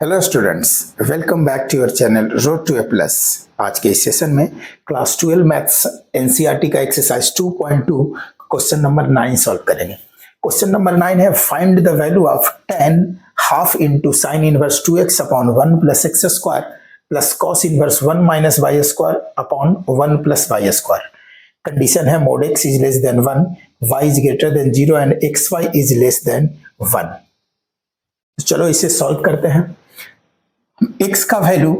Hello students, welcome back to your channel road to A plus. आज के इस session में क्लास 12 मैथ्स एनसीईआरटी का एक्सरसाइज 2.2 क्वेश्चन नंबर 9 सॉल्व करेंगे। Question number 9 है find the value of tan half into sine inverse 2x upon 1 plus x square plus cos inverse 1 minus y square upon 1 plus y square. Condition है mod x is less than 1, y is greater than 0 and xy is less than 1। चलो इसे solve करते हैं। x का value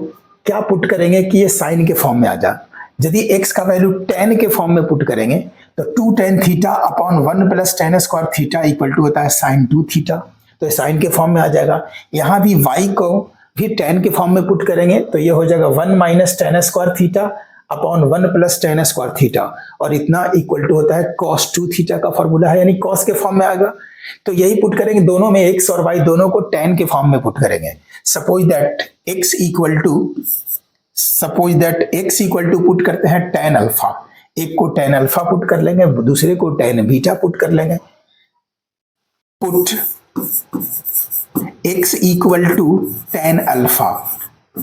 क्या put करेंगे कि ये साइन के फॉर्म में आ जा। यदि x का वैल्यू tan के फॉर्म में पुट करेंगे तो 2 tan theta upon 1 plus tan square theta equal to होता है sin 2 थीटा, तो साइन के फॉर्म में आ जाएगा। यहाँ भी y को भी tan के फॉर्म में पुट करेंगे तो ये हो जाएगा 1 minus tan square theta upon 1 plus tan square theta, और इतना इक्वल टू होता है cos 2 थीटा का फॉर्मूला है, यानी cos के फॉर्म में आएगा। तो यही पुट करेंगे, दोनों में x और y दोनों को tan के फॉर्म में पुट करेंगे। Suppose that x equal to put करते हैं tan अल्फा, एक को tan अल्फा पुट कर लेंगे, दूसरे को tan बीटा पुट कर लेंगे। Put x equal to tan alpha,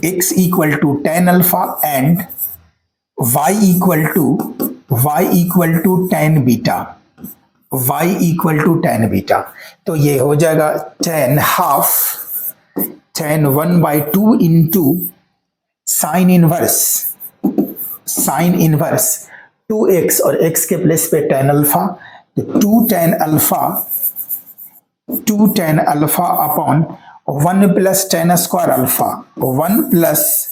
x equal to tan alpha and y equal to tan beta, y equal to tan beta. तो ये हो जाएगा tan half tan 1/2 into sine inverse 2x और x के place पे tan alpha, तो 2 tan alpha upon 1 plus tan square alpha, 1 plus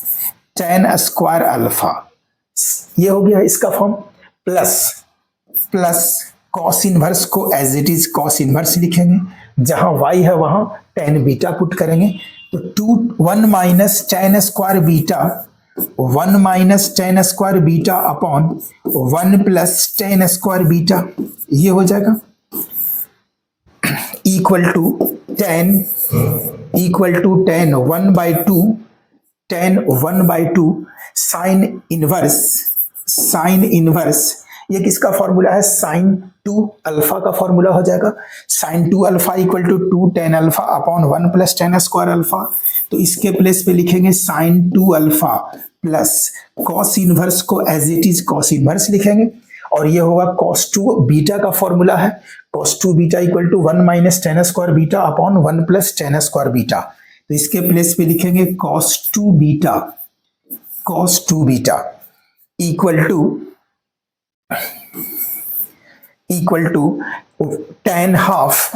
tan square alpha, ये हो गया इसका फॉर्म। प्लस कॉस इनवर्स को as it is cos inverse लिखेंगे, जहां y है वहां tan बीटा पुट करेंगे, तो 1 minus tan square beta upon 1 plus tan square beta, ये हो जाएगा equal to tan 1/2 sine inverse ये किसका फॉर्मूला है, sin 2 अल्फा का फॉर्मूला हो जाएगा। sin 2 alpha equal to 2 tan alpha upon 1 plus tan square alpha, तो इसके प्लेस पे लिखेंगे sin 2 alpha plus cos inverse को as it is cos inverse लिखेंगे, और ये होगा cos 2 बीटा का फॉर्मूला है, cos 2 beta equal to 1 minus tan square beta upon 1 plus tan square beta, तो इसके प्लेस पे लिखेंगे cos 2 equal to tan half.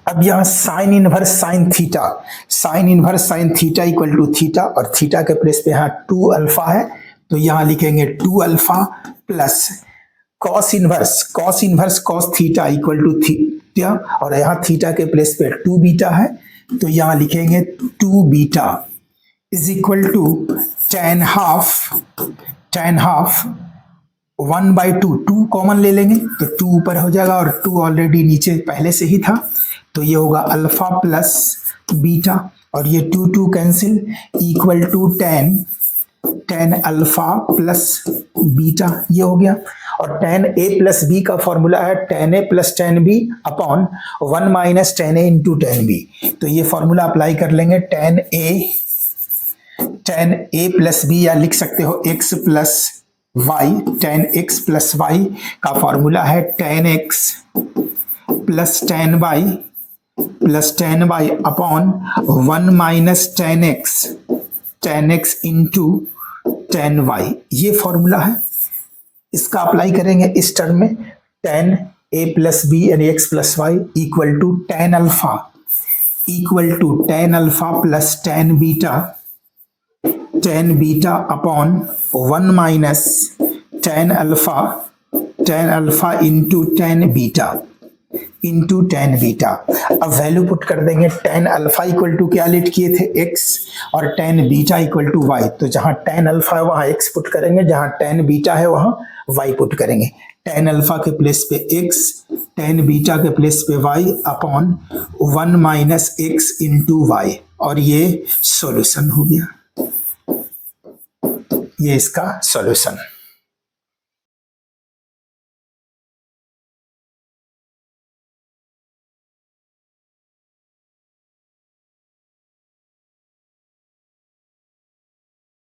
अब यहाँ sine inverse sine theta equal to theta, और थीटा के प्लेस पे यहाँ 2 अल्फा है, तो यहाँ लिखेंगे 2 alpha plus cos inverse cos theta equal to theta, और यहाँ थीटा के प्लेस पे 2 बीटा है, तो यहाँ लिखेंगे 2 beta is equal to tan half 1/2, 2 common ले लेंगे तो 2 ऊपर हो जाएगा, और 2 ऑलरेडी नीचे पहले से ही था, तो ये होगा अल्फा प्लस बीटा, और ये 2 cancel equal to tan alpha plus beta, ये हो गया। और tan a प्लस b का फॉर्मूला है tan a plus tan b upon 1 minus tan a into tan b, तो ये फॉर्मूला अप्लाई कर लेंगे। tan a प्लस b, या लिख सकते हो x plus y, tan x plus y का फॉर्मूला है tan x plus tan y upon 1 minus tan x into tan y, ये फॉर्मूला है। इसका अप्लाई करेंगे इस टर्म में, tan a प्लस b यानी x plus y equal to tan alpha plus tan beta upon 1 minus tan alpha into tan beta. अब value put कर देंगे, tan अल्फा इक्वल टू क्या लेट किए थे x, और tan beta equal to y, तो जहां tan अल्फा है वहां x पुट करेंगे, जहां tan बीटा है वहां y पुट करेंगे। tan अल्फा के प्लेस पे x, tan बीटा के प्लेस पे y upon 1 minus x into y, और ये सॉल्यूशन हो गया, ये इसका सॉल्यूशन।